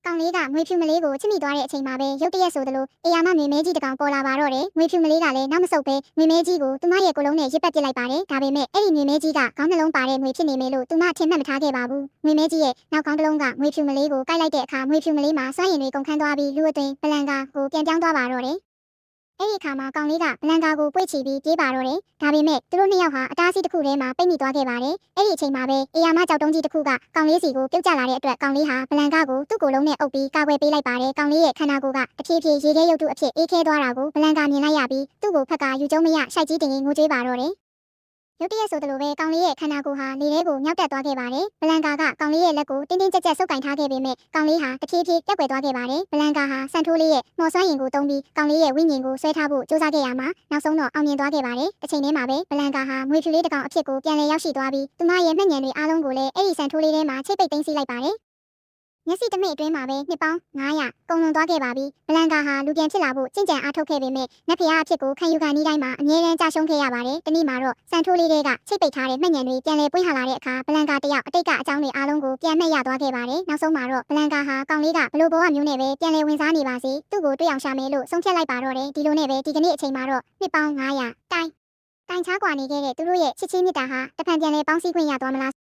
ကောင်လေးကငွေဖြူမလေးကိုချစ်မိသွားတဲ့အချိန်မှာပဲရုတ်တရက်ဆိုသလိုအေယာမငွေမဲကြီးတကောင်ပေါ်လာပါတော့တယ်ငွေဖြူမလေးကလည်းနောက်မဆုတ်ပဲငွေမဲကြီးကိုသူမရဲ့ကိုလုံးနဲ့ရစ်ပတ်ပစ်လိုက်ပါတယ်ဒါပေမဲ့အဲ့ဒီငွေမဲကြီးကခေါင်းနှလုံးပါတဲ့ငွေဖြစ်နေမယ်လို့သူမထင်မှတ်မထားခဲ့ပါဘူးငွေမဲကြီးရဲ့နောက်ခေါင်းတစ်လုံးကငွေဖြူမလေးကိုကိုက်လိုက်တဲ့အခါငွေဖြူမလေးမှာစွမ်းရည်တွေကုန်ခန်းသွားပြီးလူအသွင်ဘလန်ကာကိုပြန်ပြောင်းသွားပါတော့တယ်အဲ့ဒီအခါမှာကောင်လေးကဘလန်ကာကိုပွေ့ချီပြီးပြေးပါတော့တယ်။ဒါပေမဲ့သူတို့နှစ်ယောက်ဟာအတားအဆီးတစ်ခုထဲမှာပိတ်မိသွားခဲ့ပါတယ်။အဲ့ဒီအချိန်မှာပဲအေယာမကြောက်တုံးကြီးတစ်ခုကကောင်လေးစီကိုပြုတ်ကျလာတဲ့အတွက်ကောင်လေးဟာဘလန်ကာကိုသူ့ကိုယ်လုံးနဲ့အုပ်ပြီးကာကွယ်ပေးလိုက်ပါတယ်။ကောင်လေးရဲ့ခန္ဓာကိုယ်ကတဖြည်းဖြည်းရေခဲရုပ်တုအဖြစ်အေးခဲသွားတာကိုဘလန်ကာမြင်လိုက်ရပြီးသူ့ကိုဖက်ကယူကျုံမရရှိုက်ကြီးတင်ရင်ငိုကြွေးပါတော့တယ်။ရုတ်တရက်ဆိုသလိုပဲကောင်လေးရဲ့ခန္ဓာကိုယ်ဟာလေထဲကိုမြောက်တက်သွားခဲ့ပါတယ်။ဘလန်ကာကကောင်လေးရဲ့လက်ကိုတင်းတင်းကြပ်ကြပ်ဆုပ်ကင်ထားခဲ့ပေမဲ့ကောင်လေးဟာတဖြည်းဖြည်းပြက်ကွယ်သွားခဲ့ပါတယ်။ဘလန်ကာဟာစံထိုးလေးရဲ့မော်စွမ်းရင်ကိုတုံးပြီးကောင်လေးရဲ့ဝိညာဉ်ကိုဆွဲထားဖို့စူးစမ်းခဲ့ရမှာနောက်ဆုံးတော့အောင်မြင်သွားခဲ့ပါတယ်။တစ်ချိန်တည်းမှာပဲဘလန်ကာဟာငွေဖြူလေးတစ်ကောင်အဖြစ်ကိုပြန်လည်ရောက်ရှိသွားပြီးသူမရဲ့မျက်ညံတွေအားလုံးကိုလည်းအဲ့ဒီစံထိုးလေးထဲမှာချိတ်ပိတ်သိမ်းဆည်းလိုက်ပါတယ်။မျက်စိတမိတ်အတွင်းမှာပဲနှစ်ပေါင်း900ကုန်လွန်သွားခဲ့ပါပြီဘလန်ကာဟာလူပြန်ဖြစ်လာဖို့ကြင်ကြံအားထုတ်ခဲ့ပေမဲ့နတ်ဖျားအဖြစ်ကိုခံယူခံနီးတိုင်းမှာအမြဲတမ်းကြာရှုံးခဲ့ရပါတယ်တနေ့မှာတော့စံထိုးလေးတွေကချိတ်ပိတ်ထားတဲ့မျက်ညံတွေပြန်လည်ပွင့်ဟလာတဲ့အခါဘလန်ကာတယောက်အတိတ်ကအကြောင်းတွေအားလုံးကိုပြန်မှတ်ရသွားခဲ့ပါတယ်နောက်ဆုံးမှာတော့ဘလန်ကာဟာကောင်လေးကဘလို့ဘဝမျိုးနဲ့ပဲပြန်လည်ဝင်စားနေပါစေသူ့ကိုတွေ့အောင်ရှာမယ်လို့ဆုံးဖြတ်လိုက်ပါတော့တယ်ဒီလိုနဲ့ပဲဒီကနေ့အချိန်မှာတော့နှစ်ပေါင်း900တိုင်ချားကွာနေခဲ့တဲ့သူတို့ရဲ့ချစ်ချင်းမြတ်တာဟာတဖန်ပြန်လည်ပေါင်းစည်းခွင့်ရသွားမလား